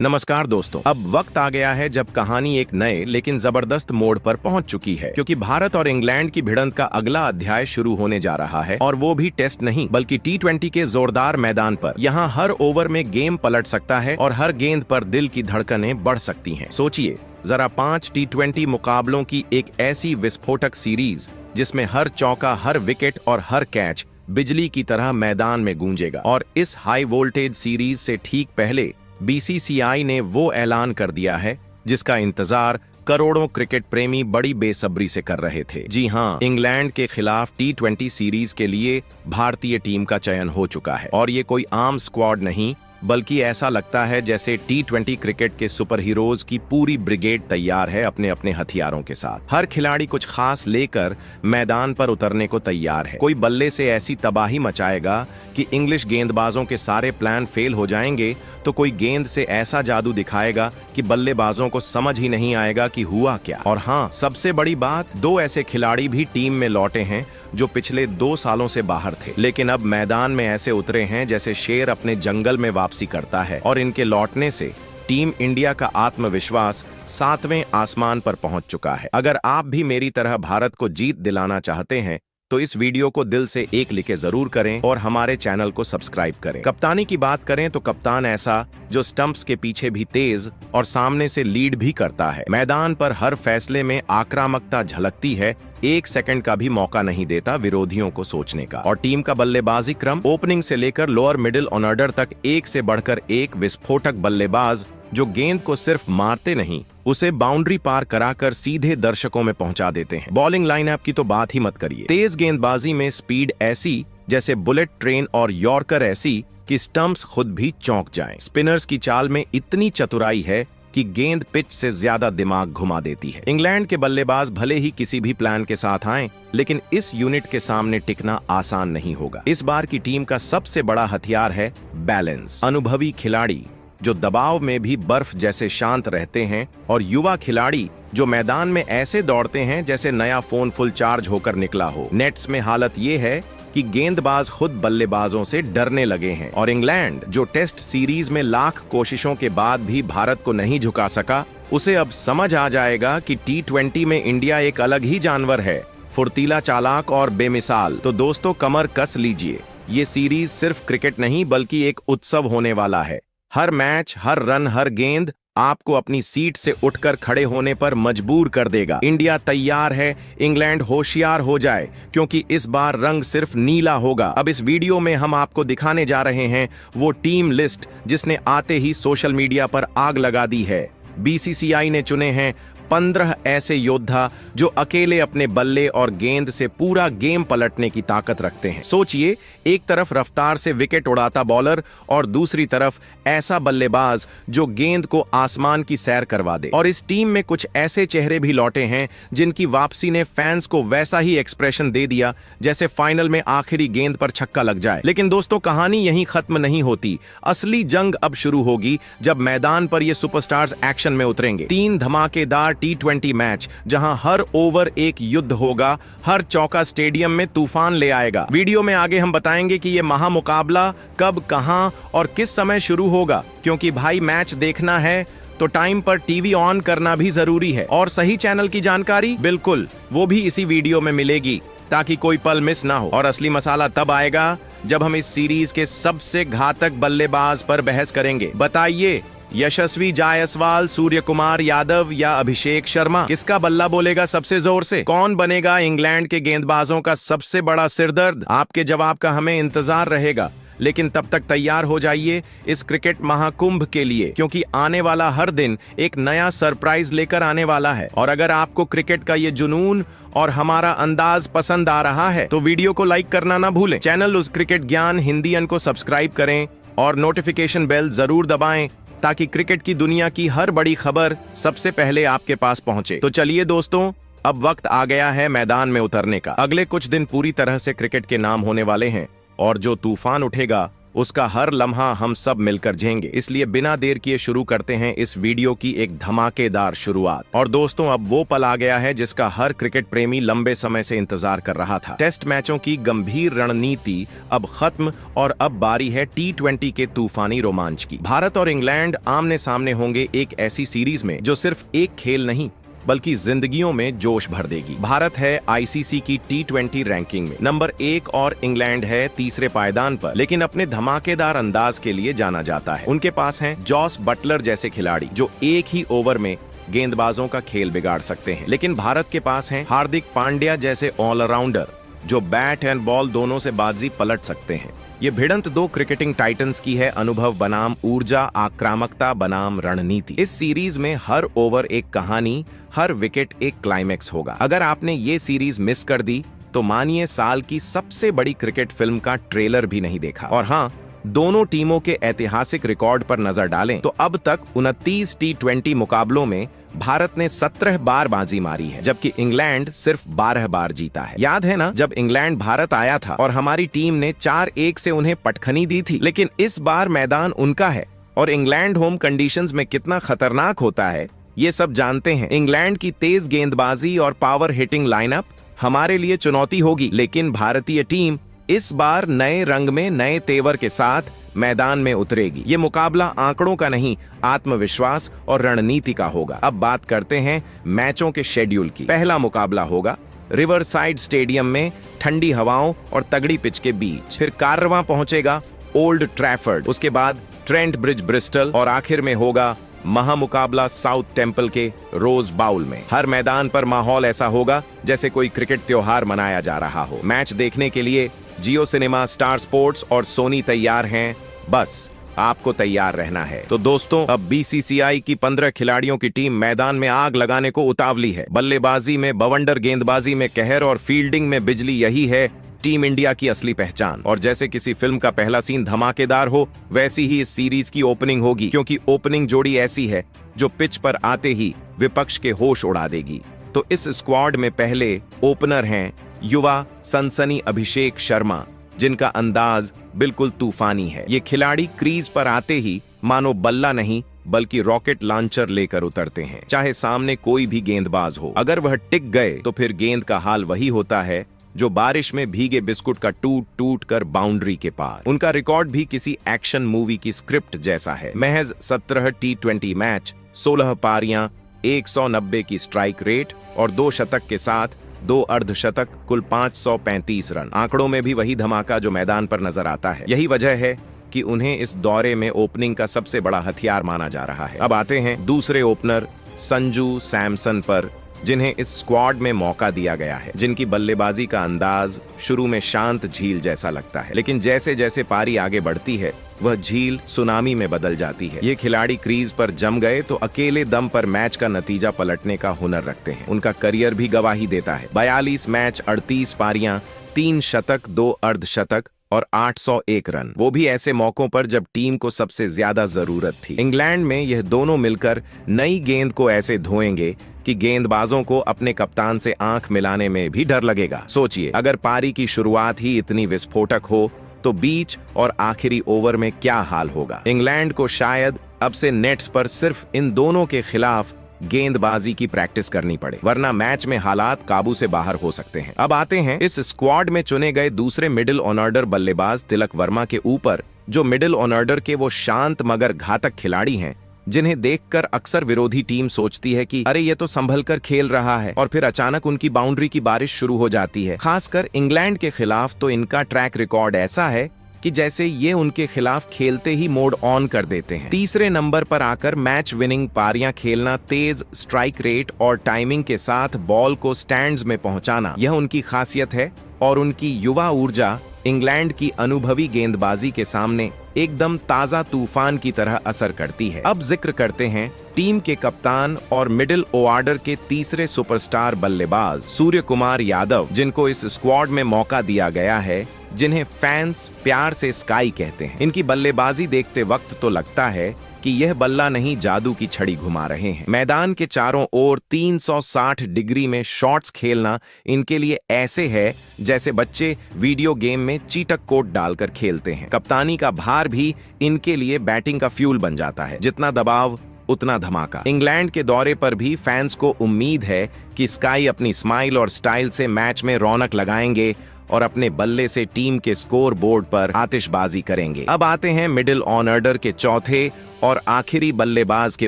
नमस्कार दोस्तों, अब वक्त आ गया है जब कहानी एक नए लेकिन जबरदस्त मोड़ पर पहुंच चुकी है, क्योंकि भारत और इंग्लैंड की भिड़ंत का अगला अध्याय शुरू होने जा रहा है। और वो भी टेस्ट नहीं बल्कि T20 के जोरदार मैदान पर। यहाँ हर ओवर में गेम पलट सकता है और हर गेंद पर दिल की धड़कनें बढ़ सकती हैं। सोचिए जरा 5 T20 मुकाबलों की एक ऐसी विस्फोटक सीरीज जिसमें हर चौका, हर विकेट और हर कैच बिजली की तरह मैदान में गूंजेगा। और इस हाई वोल्टेज सीरीज से ठीक पहले BCCI ने वो ऐलान कर दिया है जिसका इंतजार करोड़ों क्रिकेट प्रेमी बड़ी बेसब्री से कर रहे थे। जी हां, इंग्लैंड के खिलाफ T20 सीरीज के लिए भारतीय टीम का चयन हो चुका है। और ये कोई आम स्क्वाड नहीं, बल्कि ऐसा लगता है जैसे T20 क्रिकेट के सुपर हीरोज की पूरी ब्रिगेड तैयार है अपने अपने हथियारों के साथ। हर खिलाड़ी कुछ खास लेकर मैदान पर उतरने को तैयार है। कोई बल्ले से ऐसी तबाही मचाएगा कि इंग्लिश गेंदबाजों के सारे प्लान फेल हो जाएंगे, तो कोई गेंद से ऐसा जादू दिखाएगा कि बल्लेबाजों को समझ ही नहीं आएगा कि हुआ क्या। और हाँ, सबसे बड़ी बात, 2 ऐसे खिलाड़ी भी टीम में लौटे हैं जो पिछले 2 सालों से बाहर थे, लेकिन अब मैदान में ऐसे उतरे हैं जैसे शेर अपने जंगल में वापसी करता है। और इनके लौटने से टीम इंडिया का आत्मविश्वास 7वें आसमान पर पहुंच चुका है। अगर आप भी मेरी तरह भारत को जीत दिलाना चाहते हैं तो इस वीडियो को दिल से एक लिखे जरूर करें और हमारे चैनल को सब्सक्राइब करें। कप्तानी की बात करें तो कप्तान ऐसा जो स्टंप्स के पीछे भी तेज और सामने से लीड भी करता है। मैदान पर हर फैसले में आक्रामकता झलकती है, 1 सेकंड का भी मौका नहीं देता विरोधियों को सोचने का। और टीम का बल्लेबाजी क्रम ओपनिंग से लेकर लोअर मिडिल ऑर्डर तक एक से बढ़कर एक विस्फोटक बल्लेबाज जो गेंद को सिर्फ मारते नहीं, उसे बाउंड्री पार कराकर सीधे दर्शकों में पहुंचा देते हैं। बॉलिंग लाइनअप की तो बात ही मत करिए। तेज गेंदबाजी में स्पीड ऐसी जैसे बुलेट ट्रेन और यॉर्कर ऐसी कि स्टंप्स खुद भी चौंक जाएं। स्पिनर्स की चाल में इतनी चतुराई है कि गेंद पिच से ज्यादा दिमाग घुमा देती है। इंग्लैंड के बल्लेबाज भले ही किसी भी प्लान के साथ आएं, लेकिन इस यूनिट के सामने टिकना आसान नहीं होगा। इस बार की टीम का सबसे बड़ा हथियार है बैलेंस। अनुभवी खिलाड़ी जो दबाव में भी बर्फ जैसे शांत रहते हैं, और युवा खिलाड़ी जो मैदान में ऐसे दौड़ते हैं जैसे नया फोन फुल चार्ज होकर निकला हो। नेट्स में हालत ये है कि गेंदबाज खुद बल्लेबाजों से डरने लगे हैं। और इंग्लैंड जो टेस्ट सीरीज में लाख कोशिशों के बाद भी भारत को नहीं झुका सका, उसे अब समझ आ जाएगा कि T20 में इंडिया एक अलग ही जानवर है, फुर्तीला, चालाक और बेमिसाल। तो दोस्तों, कमर कस लीजिए, ये सीरीज सिर्फ क्रिकेट नहीं बल्कि एक उत्सव होने वाला है। हर मैच, हर रन, हर गेंद आपको अपनी सीट से उठकर खड़े होने पर मजबूर कर देगा। इंडिया तैयार है, इंग्लैंड होशियार हो जाए, क्योंकि इस बार रंग सिर्फ नीला होगा। अब इस वीडियो में हम आपको दिखाने जा रहे हैं वो टीम लिस्ट जिसने आते ही सोशल मीडिया पर आग लगा दी है। BCCI ने चुने हैं 15 ऐसे योद्धा जो अकेले अपने बल्ले और गेंद से पूरा गेम पलटने की ताकत रखते हैं। सोचिए, एक तरफ रफ्तार से विकेट उड़ाता बॉलर और दूसरी तरफ ऐसा बल्लेबाज जो गेंद को आसमान की सैर करवा दे। और इस टीम में कुछ ऐसे चेहरे भी लौटे हैं जिनकी वापसी ने फैंस को वैसा ही एक्सप्रेशन दे दिया जैसे फाइनल में आखिरी गेंद पर छक्का लग जाए। लेकिन दोस्तों, कहानी यहीं खत्म नहीं होती। असली जंग अब शुरू होगी जब मैदान पर ये सुपरस्टार्स एक्शन में उतरेंगे। 3 धमाकेदार T20 मैच जहां हर ओवर एक युद्ध होगा, हर चौका स्टेडियम में तूफान ले आएगा। वीडियो में आगे हम बताएंगे कि ये महामुकाबला कब, कहां और किस समय शुरू होगा, क्योंकि भाई मैच देखना है तो टाइम पर टीवी ऑन करना भी जरूरी है। और सही चैनल की जानकारी बिल्कुल, वो भी इसी वीडियो में मिलेगी ताकि कोई पल मिस ना हो। और असली मसाला तब आएगा जब हम इस सीरीज के सबसे घातक बल्लेबाज पर बहस करेंगे। बताइए, यशस्वी जायसवाल, सूर्य कुमार यादव या अभिषेक शर्मा, किसका बल्ला बोलेगा सबसे जोर से? कौन बनेगा इंग्लैंड के गेंदबाजों का सबसे बड़ा सिरदर्द? आपके जवाब का हमें इंतजार रहेगा। लेकिन तब तक तैयार हो जाइए इस क्रिकेट महाकुंभ के लिए, क्योंकि आने वाला हर दिन एक नया सरप्राइज लेकर आने वाला है। और अगर आपको क्रिकेट का ये जुनून और हमारा अंदाज पसंद आ रहा है तो वीडियो को लाइक करना ना भूलें। चैनल उस क्रिकेट ज्ञान हिंदियन को सब्सक्राइब करें और नोटिफिकेशन बेल जरूर दबाएं ताकि क्रिकेट की दुनिया की हर बड़ी खबर सबसे पहले आपके पास पहुंचे। तो चलिए दोस्तों, अब वक्त आ गया है मैदान में उतरने का। अगले कुछ दिन पूरी तरह से क्रिकेट के नाम होने वाले हैं, और जो तूफान उठेगा उसका हर लम्हा हम सब मिलकर झेलेंगे। इसलिए बिना देर किए शुरू करते हैं इस वीडियो की एक धमाकेदार शुरुआत। और दोस्तों, अब वो पल आ गया है जिसका हर क्रिकेट प्रेमी लंबे समय से इंतजार कर रहा था। टेस्ट मैचों की गंभीर रणनीति अब खत्म और अब बारी है T20 के तूफानी रोमांच की। भारत और इंग्लैंड आमने सामने होंगे एक ऐसी सीरीज में जो सिर्फ एक खेल नहीं बल्कि जिंदगियों में जोश भर देगी। भारत है आईसीसी की T20 रैंकिंग में नंबर 1 और इंग्लैंड है तीसरे पायदान पर, लेकिन अपने धमाकेदार अंदाज के लिए जाना जाता है। उनके पास हैं जॉस बटलर जैसे खिलाड़ी जो एक ही ओवर में गेंदबाजों का खेल बिगाड़ सकते हैं, लेकिन भारत के पास हैं हार्दिक पांड्या जैसे ऑलराउंडर जो बैट एंड बॉल दोनों से बाजी पलट सकते हैं। ये भिड़ंत दो क्रिकेटिंग टाइटंस की है, अनुभव बनाम ऊर्जा, आक्रामकता बनाम रणनीति। इस सीरीज में हर ओवर एक कहानी, हर विकेट एक क्लाइमेक्स होगा। अगर आपने ये सीरीज मिस कर दी तो मानिए साल की सबसे बड़ी क्रिकेट फिल्म का ट्रेलर भी नहीं देखा। और हाँ, दोनों टीमों के ऐतिहासिक रिकॉर्ड पर नजर डालें तो अब तक 29 T20 मुकाबलों में भारत ने 17 बार बाजी मारी है, जबकि इंग्लैंड सिर्फ 12 बार जीता है। याद है ना, जब इंग्लैंड भारत आया था और हमारी टीम ने 4-1 से उन्हें पटखनी दी थी। लेकिन इस बार मैदान उनका है और इंग्लैंड होम कंडीशंस में कितना खतरनाक होता है ये सब जानते हैं। इंग्लैंड की तेज गेंदबाजी और पावर हिटिंग लाइनअप हमारे लिए चुनौती होगी, लेकिन भारतीय टीम इस बार नए रंग में नए तेवर के साथ मैदान में उतरेगी। ये मुकाबला आंकड़ों का नहीं, आत्मविश्वास और रणनीति का होगा। अब बात करते हैं मैचों के शेड्यूल की। पहला मुकाबला होगा रिवरसाइड स्टेडियम में ठंडी हवाओं और तगड़ी पिच के बीच। फिर कारवां पहुंचेगा ओल्ड ट्रैफर्ड, उसके बाद ट्रेंट ब्रिज ब्रिस्टल और आखिर में होगा महामुकाबला साउथ टेम्पल के रोज बाउल में। हर मैदान पर माहौल ऐसा होगा जैसे कोई क्रिकेट त्योहार मनाया जा रहा हो। मैच देखने के लिए जियो सिनेमा, स्टार स्पोर्ट्स और सोनी तैयार हैं, बस आपको तैयार रहना है। तो दोस्तों, अब बीसीसीआई की 15 खिलाड़ियों की टीम मैदान में आग लगाने को उतावली है। बल्लेबाजी में बवंडर, गेंदबाजी में कहर और फील्डिंग में बिजली, यही है टीम इंडिया की असली पहचान। और जैसे किसी फिल्म का पहला सीन धमाकेदार हो, वैसी ही इस सीरीज की ओपनिंग होगी, क्योंकि ओपनिंग जोड़ी ऐसी है जो पिच पर आते ही विपक्ष के होश उड़ा देगी। तो इस स्क्वाड में पहले ओपनर हैं युवा सनसनी अभिषेक शर्मा, जिनका अंदाज बिल्कुल तूफानी है। ये खिलाड़ी क्रीज पर आते ही मानो बल्ला नहीं बल्कि रॉकेट लॉन्चर लेकर उतरते हैं, चाहे सामने कोई भी गेंदबाज हो। अगर वह टिक गए तो फिर गेंद का हाल वही होता है जो बारिश में भीगे बिस्कुट का टूट टूट कर बाउंड्री के पार। उनका रिकॉर्ड भी किसी एक्शन मूवी की स्क्रिप्ट जैसा है। महज 17 T20 मैच, 16 पारियां, 190 की स्ट्राइक रेट और 2 शतक के साथ 2 अर्धशतक, कुल 535 रन। आंकड़ों में भी वही धमाका जो मैदान पर नजर आता है। यही वजह है कि उन्हें इस दौरे में ओपनिंग का सबसे बड़ा हथियार माना जा रहा है। अब आते हैं दूसरे ओपनर संजू सैमसन पर, जिन्हें इस स्क्वाड में मौका दिया गया है, जिनकी बल्लेबाजी का अंदाज शुरू में शांत झील जैसा लगता है, लेकिन जैसे जैसे पारी आगे बढ़ती है वह झील सुनामी में बदल जाती है। ये खिलाड़ी क्रीज पर जम गए तो अकेले दम पर मैच का नतीजा पलटने का हुनर रखते हैं। उनका करियर भी गवाही देता है। 42 मैच, 38 पारियां, 3 शतक, 2 अर्धशतक और 801 रन, वो भी ऐसे मौकों पर जब टीम को सबसे ज्यादा जरूरत थी। इंग्लैंड में यह दोनों मिलकर नई गेंद को ऐसे धोएंगे कि गेंदबाजों को अपने कप्तान से आंख मिलाने में भी डर लगेगा। सोचिए, अगर पारी की शुरुआत ही इतनी विस्फोटक हो तो बीच और आखिरी ओवर में क्या हाल होगा। इंग्लैंड को शायद अब से नेट्स पर सिर्फ इन दोनों के खिलाफ गेंदबाजी की प्रैक्टिस करनी पड़े, वरना मैच में हालात काबू से बाहर हो सकते हैं। अब आते हैं इस स्क्वाड में चुने गए दूसरे मिडिल ऑर्डर बल्लेबाज तिलक वर्मा के ऊपर, जो मिडिल ऑर्डर के वो शांत मगर घातक खिलाड़ी हैं जिन्हें देखकर अक्सर विरोधी टीम सोचती है कि अरे ये तो संभल कर खेल रहा है, और फिर अचानक उनकी बाउंड्री की बारिश शुरू हो जाती है। खासकर इंग्लैंड के खिलाफ तो इनका ट्रैक रिकॉर्ड ऐसा है कि जैसे ये उनके खिलाफ खेलते ही मोड ऑन कर देते हैं। तीसरे नंबर पर आकर मैच विनिंग पारियां खेलना, तेज स्ट्राइक रेट और टाइमिंग के साथ बॉल को स्टैंड्स में पहुंचाना, यह उनकी खासियत है। और उनकी युवा ऊर्जा इंग्लैंड की अनुभवी गेंदबाजी के सामने एकदम ताजा तूफान की तरह असर करती है। अब जिक्र करते हैं टीम के कप्तान और मिडिल ऑर्डर के तीसरे सुपरस्टार बल्लेबाज सूर्य कुमार यादव, जिनको इस स्क्वाड में मौका दिया गया है, जिन्हें फैंस प्यार से स्काई कहते हैं। इनकी बल्लेबाजी देखते वक्त तो लगता है कि यह बल्ला नहीं जादू की छड़ी घुमा रहे हैं। मैदान के चारों ओर 360 डिग्री में शॉट्स खेलना इनके लिए ऐसे है जैसे बच्चे वीडियो गेम में चीटक कोट डालकर खेलते हैं। कप्तानी का भार भी इनके लिए बैटिंग का फ्यूल बन जाता है। जितना दबाव उतना धमाका। इंग्लैंड के दौरे पर भी फैंस को उम्मीद है कि स्काई अपनी स्माइल और स्टाइल से मैच में रौनक लगाएंगे और अपने बल्ले से टीम के स्कोर बोर्ड पर आतिशबाजी करेंगे। अब आते हैं मिडिल ऑर्डर के चौथे और आखिरी बल्लेबाज के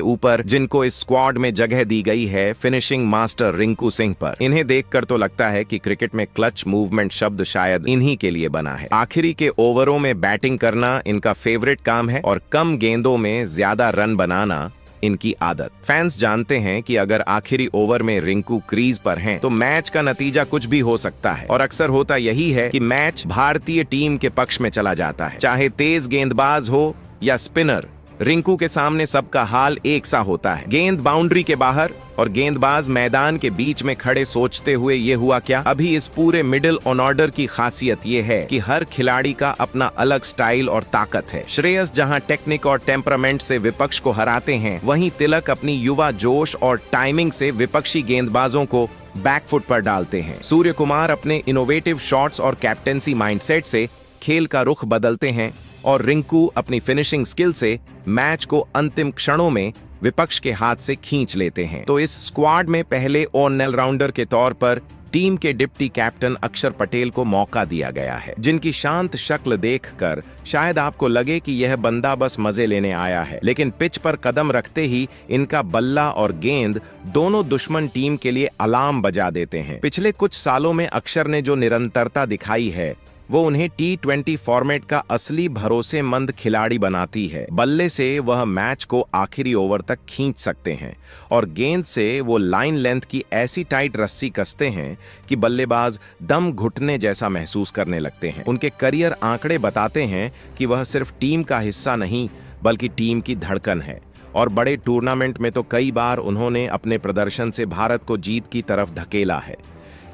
ऊपर, जिनको इस स्क्वाड में जगह दी गई है फिनिशिंग मास्टर रिंकू सिंह पर। इन्हें देखकर तो लगता है कि क्रिकेट में क्लच मूवमेंट शब्द शायद इन्हीं के लिए बना है। आखिरी के ओवरों में बैटिंग करना इनका फेवरेट काम है और कम गेंदों में ज्यादा रन बनाना इनकी आदत। फैंस जानते हैं कि अगर आखिरी ओवर में रिंकू क्रीज पर हैं, तो मैच का नतीजा कुछ भी हो सकता है और अक्सर होता यही है कि मैच भारतीय टीम के पक्ष में चला जाता है। चाहे तेज गेंदबाज हो या स्पिनर, रिंकू के सामने सबका हाल एक सा होता है। गेंद बाउंड्री के बाहर और गेंदबाज मैदान के बीच में खड़े सोचते हुए ये हुआ क्या। अभी इस पूरे मिडिल ऑर्डर की खासियत ये है कि हर खिलाड़ी का अपना अलग स्टाइल और ताकत है। श्रेयस जहां टेक्निक और टेम्परामेंट से विपक्ष को हराते हैं, वहीं तिलक अपनी युवा जोश और टाइमिंग से विपक्षी गेंदबाजों को बैकफुट पर डालते हैं। सूर्य कुमार अपने इनोवेटिव शॉट्स और कैप्टेंसी माइंडसेट से खेल का रुख बदलते हैं और रिंकू अपनी फिनिशिंग स्किल से मैच को अंतिम क्षणों में विपक्ष के हाथ से खींच लेते हैं। तो इस स्क्वाड में पहले ऑलराउंडर के तौर पर टीम के डिप्टी कैप्टन अक्षर पटेल को मौका दिया गया है, जिनकी शांत शक्ल देखकर शायद आपको लगे कि यह बंदा बस मजे लेने आया है, लेकिन पिच पर कदम रखते ही इनका बल्ला और गेंद दोनों दुश्मन टीम के लिए अलार्म बजा देते हैं। पिछले कुछ सालों में अक्षर ने जो निरंतरता दिखाई है, वो उन्हें T20 फॉर्मेट का असली भरोसेमंद खिलाड़ी बनाती है। बल्ले से वह मैच को आखिरी ओवर तक खींच सकते हैं और गेंद से वो लाइन लेंथ की ऐसी टाइट रस्सी कसते हैं कि बल्लेबाज दम घुटने जैसा महसूस करने लगते हैं। उनके करियर आंकड़े बताते हैं कि वह सिर्फ टीम का हिस्सा नहीं बल्कि टीम की धड़कन है और बड़े टूर्नामेंट में तो कई बार उन्होंने अपने प्रदर्शन से भारत को जीत की तरफ धकेला है।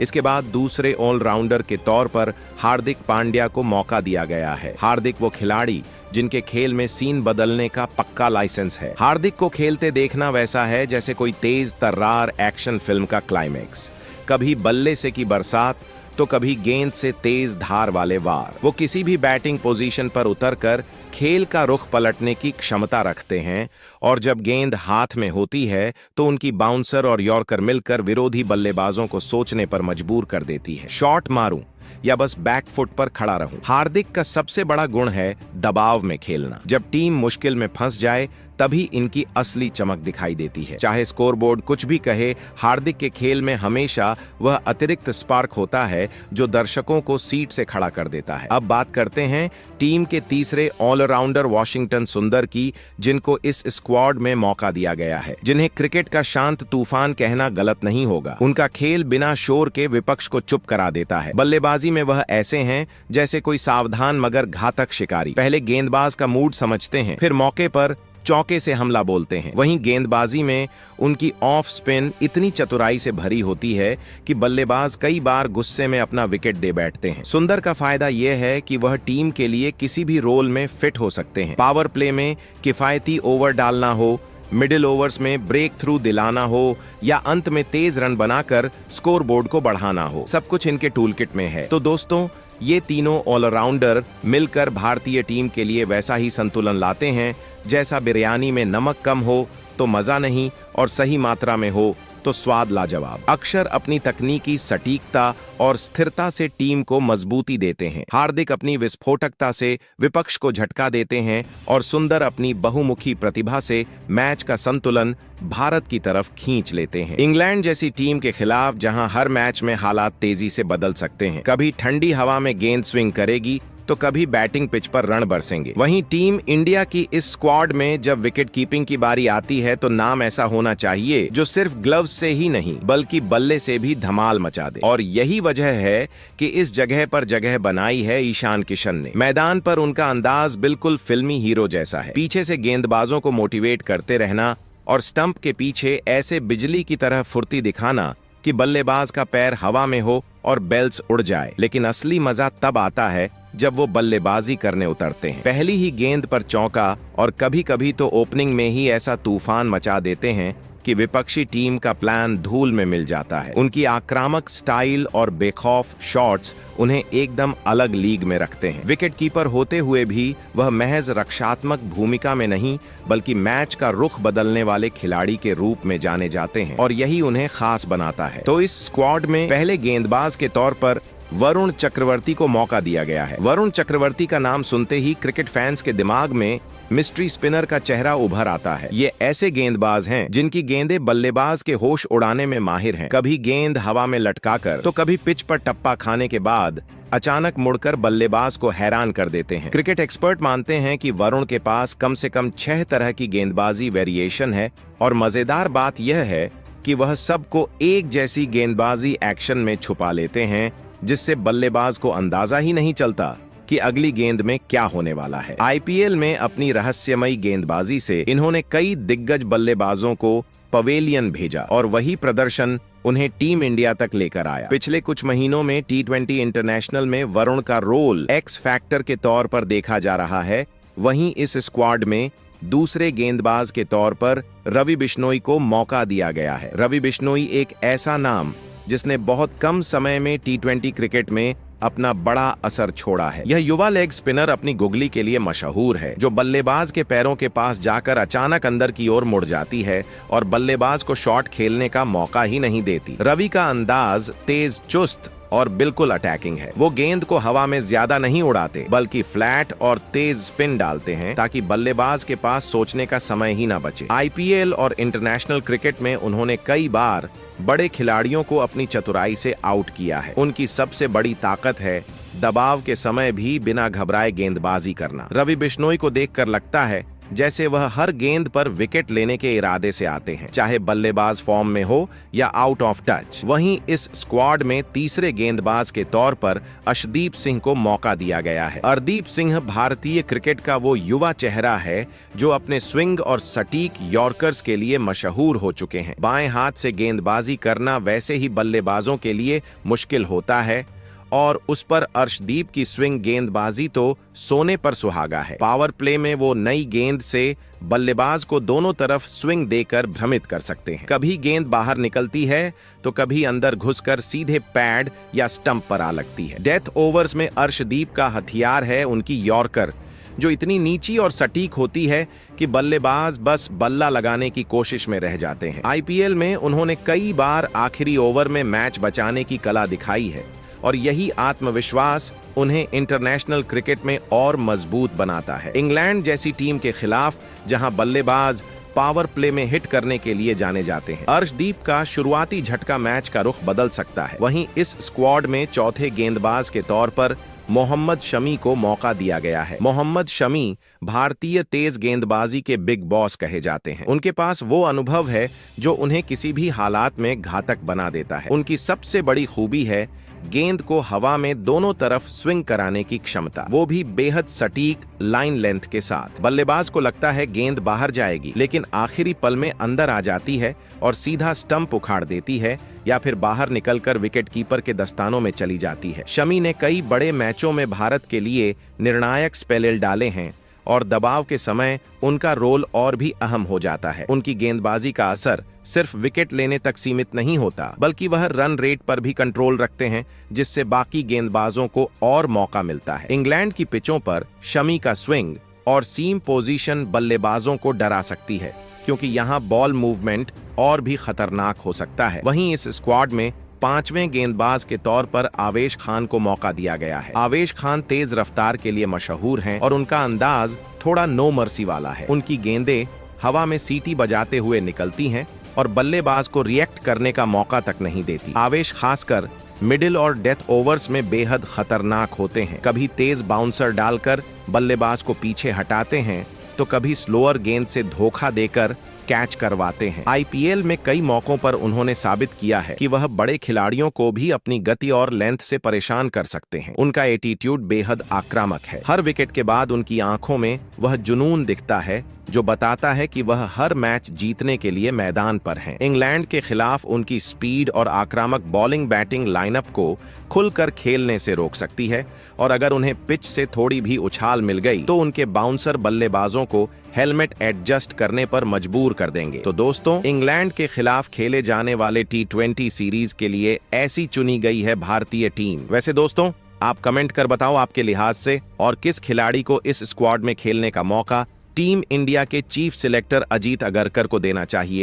इसके बाद दूसरे ऑलराउंडर के तौर पर हार्दिक पांड्या को मौका दिया गया है। हार्दिक वो खिलाड़ी जिनके खेल में सीन बदलने का पक्का लाइसेंस है। हार्दिक को खेलते देखना वैसा है जैसे कोई तेज तर्रार एक्शन फिल्म का क्लाइमैक्स। कभी बल्ले से की बरसात तो कभी गेंद से तेज धार वाले वार। वो किसी भी बैटिंग पोजीशन पर उतरकर खेल का रुख पलटने की क्षमता रखते हैं और जब गेंद हाथ में होती है तो उनकी बाउंसर और यॉर्कर मिलकर विरोधी बल्लेबाजों को सोचने पर मजबूर कर देती है। शॉट मारूं या बस बैकफुट पर खड़ा रहूं। हार्दिक का सबसे बड़ा गुण है दबाव में खेलना। जब टीम मुश्किल में फंस जाए तभी इनकी असली चमक दिखाई देती है। चाहे स्कोरबोर्ड कुछ भी कहे, हार्दिक के खेल में हमेशा वह अतिरिक्त स्पार्क होता है जो दर्शकों को सीट से खड़ा कर देता है। अब बात करते हैं टीम के तीसरे ऑलराउंडर वाशिंगटन सुंदर की, जिनको इस स्क्वाड में मौका दिया गया है, जिन्हें क्रिकेट का शांत तूफान कहना गलत नहीं होगा। उनका खेल बिना शोर के विपक्ष को चुप करा देता है। बल्लेबाजी में वह ऐसे हैं जैसे कोई सावधान मगर घातक शिकारी। पहले गेंदबाज का मूड समझते हैं, फिर मौके पर चौके से हमला बोलते हैं। वहीं गेंदबाजी में उनकी ऑफ स्पिन इतनी चतुराई से भरी होती है कि बल्लेबाज कई बार गुस्से में अपना विकेट दे बैठते हैं। सुंदर का फायदा यह है कि वह टीम के लिए किसी भी रोल में फिट हो सकते हैं। पावर प्ले में किफायती ओवर डालना हो, मिडिल ओवर्स में ब्रेक थ्रू दिलाना हो या अंत में तेज रन बनाकर स्कोरबोर्ड को बढ़ाना हो, सब कुछ इनके टूलकिट में है। तो दोस्तों, ये तीनों ऑलराउंडर मिलकर भारतीय टीम के लिए वैसा ही संतुलन लाते हैं जैसा बिरयानी में नमक कम हो तो मजा नहीं और सही मात्रा में हो तो स्वाद लाजवाब। अक्षर अपनी तकनीकी सटीकता और स्थिरता से टीम को मजबूती देते हैं। हार्दिक अपनी विस्फोटकता से विपक्ष को झटका देते हैं और सुंदर अपनी बहुमुखी प्रतिभा से मैच का संतुलन भारत की तरफ खींच लेते हैं। इंग्लैंड जैसी टीम के खिलाफ जहां हर मैच में हालात तेजी से बदल सकते हैं, कभी ठंडी हवा में गेंद स्विंग करेगी तो कभी बैटिंग पिच पर रण बरसेंगे। वहीं टीम इंडिया की इस स्क्वाड में जब विकेट कीपिंग की बारी आती है तो नाम ऐसा होना चाहिए जो सिर्फ ग्लव्स से ही नहीं बल्कि बल्ले से भी धमाल मचा दे। और यही वजह है कि इस जगह पर जगह बनाई है ईशान किशन ने। मैदान पर उनका अंदाज बिल्कुल फिल्मी हीरो जैसा है। पीछे से गेंदबाजों को मोटिवेट करते रहना और स्टंप के पीछे ऐसे बिजली की तरह फुर्ती दिखाना कि बल्लेबाज का पैर हवा में हो और बेल्स उड़ जाए। लेकिन असली मजा तब आता है जब वो बल्लेबाजी करने उतरते हैं। पहली ही गेंद पर चौका और कभी कभी तो ओपनिंग में ही ऐसा तूफान मचा देते हैं कि विपक्षी टीम का प्लान धूल में मिल जाता है। उनकी आक्रामक स्टाइल और बेखौफ शॉट्स उन्हें एकदम अलग लीग में रखते हैं। विकेट कीपर होते हुए भी वह महज रक्षात्मक भूमिका में नहीं बल्कि मैच का रुख बदलने वाले खिलाड़ी के रूप में जाने जाते हैं और यही उन्हें खास बनाता है। तो इस स्क्वाड में पहले गेंदबाज के तौर पर वरुण चक्रवर्ती को मौका दिया गया है। वरुण चक्रवर्ती का नाम सुनते ही क्रिकेट फैंस के दिमाग में मिस्ट्री स्पिनर का चेहरा उभर आता है। ये ऐसे गेंदबाज हैं जिनकी गेंदें बल्लेबाज के होश उड़ाने में माहिर हैं। कभी गेंद हवा में लटकाकर तो कभी पिच पर टप्पा खाने के बाद अचानक मुड़कर बल्लेबाज को हैरान कर देते हैं। क्रिकेट एक्सपर्ट मानते हैं कि वरुण के पास कम से कम 6 तरह की गेंदबाजी वेरिएशन है और मजेदार बात यह है कि वह सबको एक जैसी गेंदबाजी एक्शन में छुपा लेते हैं, जिससे बल्लेबाज को अंदाजा ही नहीं चलता कि अगली गेंद में क्या होने वाला है। आईपीएल में अपनी रहस्यमयी गेंदबाजी से इन्होंने कई दिग्गज बल्लेबाजों को पवेलियन भेजा और वही प्रदर्शन उन्हें टीम इंडिया तक लेकर आया। पिछले कुछ महीनों में T20 इंटरनेशनल में वरुण का रोल एक्स फैक्टर के तौर पर देखा जा रहा है। वहीं इस स्क्वाड में दूसरे गेंदबाज के तौर पर रवि बिश्नोई को मौका दिया गया है। रवि बिश्नोई एक ऐसा नाम जिसने बहुत कम समय में T20 क्रिकेट में अपना बड़ा असर छोड़ा है। यह युवा लेग स्पिनर अपनी गुगली के लिए मशहूर है, जो बल्लेबाज के पैरों के पास जाकर अचानक अंदर की ओर मुड़ जाती है और बल्लेबाज को शॉट खेलने का मौका ही नहीं देती। रवि का अंदाज तेज, चुस्त और बिल्कुल अटैकिंग है। वो गेंद को हवा में ज्यादा नहीं उड़ाते बल्कि फ्लैट और तेज स्पिन डालते हैं ताकि बल्लेबाज के पास सोचने का समय ही ना बचे। आईपीएल और इंटरनेशनल क्रिकेट में उन्होंने कई बार बड़े खिलाड़ियों को अपनी चतुराई से आउट किया है। उनकी सबसे बड़ी ताकत है दबाव के समय भी बिना घबराए गेंदबाजी करना। रवि बिश्नोई को देखकर लगता है जैसे वह हर गेंद पर विकेट लेने के इरादे से आते हैं, चाहे बल्लेबाज फॉर्म में हो या आउट ऑफ टच। वहीं इस स्क्वाड में तीसरे गेंदबाज के तौर पर अर्शदीप सिंह को मौका दिया गया है। अर्शदीप सिंह भारतीय क्रिकेट का वो युवा चेहरा है जो अपने स्विंग और सटीक यॉर्कर्स के लिए मशहूर हो चुके हैं। बाएं हाथ से गेंदबाजी करना वैसे ही बल्लेबाजों के लिए मुश्किल होता है और उस पर अर्शदीप की स्विंग गेंदबाजी तो सोने पर सुहागा है। पावर प्ले में वो नई गेंद से बल्लेबाज को दोनों तरफ स्विंग देकर भ्रमित कर सकते हैं। कभी गेंद बाहर निकलती है तो कभी अंदर घुसकर सीधे पैड या स्टंप पर आ लगती है। डेथ ओवर्स में अर्शदीप का हथियार है उनकी यॉर्कर, जो इतनी नीची और सटीक होती है कि बल्लेबाज बस बल्ला लगाने की कोशिश में रह जाते हैं। आईपीएल में उन्होंने कई बार आखिरी ओवर में मैच बचाने की कला दिखाई है और यही आत्मविश्वास उन्हें इंटरनेशनल क्रिकेट में और मजबूत बनाता है। इंग्लैंड जैसी टीम के खिलाफ जहां बल्लेबाज पावर प्ले में हिट करने के लिए जाने जाते हैं, अर्शदीप का शुरुआती झटका मैच का रुख बदल सकता है। वहीं इस स्क्वाड में चौथे गेंदबाज के तौर पर मोहम्मद शमी को मौका दिया गया है। मोहम्मद शमी भारतीय तेज गेंदबाजी के बिग बॉस कहे जाते हैं। उनके पास वो अनुभव है जो उन्हें किसी भी हालात में घातक बना देता है। उनकी सबसे बड़ी खूबी है गेंद को हवा में दोनों तरफ स्विंग कराने की क्षमता, वो भी बेहद सटीक लाइन लेंथ के साथ। बल्लेबाज को लगता है गेंद बाहर जाएगी, लेकिन आखिरी पल में अंदर आ जाती है और सीधा स्टंप उखाड़ देती है या फिर बाहर निकलकर विकेट कीपर के दस्तानों में चली जाती है। शमी ने कई बड़े मैचों में भारत के लिए निर्णायक स्पेल डाले हैं और दबाव के समय उनका रोल और भी अहम हो जाता है। उनकी गेंदबाजी का असर सिर्फ विकेट लेने तक सीमित नहीं होता, बल्कि वह रन रेट पर भी कंट्रोल रखते हैं, जिससे बाकी गेंदबाजों को और मौका मिलता है। इंग्लैंड की पिचों पर शमी का स्विंग और सीम पोजीशन बल्लेबाजों को डरा सकती है, क्योंकि यहाँ बॉल मूवमेंट और भी खतरनाक हो सकता है। वहीं इस स्क्वाड में पांचवें गेंदबाज के तौर पर आवेश खान को मौका दिया गया है। आवेश खान तेज रफ्तार के लिए मशहूर हैं और उनका अंदाज थोड़ा नो मर्सी वाला है। उनकी गेंदें हवा में सीटी बजाते हुए निकलती हैं और बल्लेबाज को रिएक्ट करने का मौका तक नहीं देती। आवेश खासकर मिडिल और डेथ ओवर्स में बेहद खतरनाक होते हैं। कभी तेज बाउंसर डालकर बल्लेबाज को पीछे हटाते हैं तो कभी स्लोअर गेंद से धोखा देकर कैच करवाते हैं। आईपीएल में कई मौकों पर उन्होंने साबित किया है कि वह बड़े खिलाड़ियों को भी अपनी गति और लेंथ से परेशान कर सकते हैं। उनका एटीट्यूड बेहद आक्रामक है। हर विकेट के बाद उनकी आंखों में वह जुनून दिखता है जो बताता है कि वह हर मैच जीतने के लिए मैदान पर हैं। इंग्लैंड के खिलाफ उनकी स्पीड और आक्रामक बॉलिंग बैटिंग लाइनअप को खुलकर खेलने से रोक सकती है, और अगर उन्हें पिच से थोड़ी भी उछाल मिल गई तो उनके बाउंसर बल्लेबाजों को हेलमेट एडजस्ट करने पर मजबूर कर देंगे। तो दोस्तों, इंग्लैंड के खिलाफ खेले जाने वाले T20 सीरीज के लिए ऐसी चुनी गई है भारतीय टीम। वैसे दोस्तों, आप कमेंट कर बताओ आपके लिहाज से, और किस खिलाड़ी को इस स्क्वाड में खेलने का मौका टीम इंडिया के चीफ सिलेक्टर अजीत अगरकर को देना चाहिए।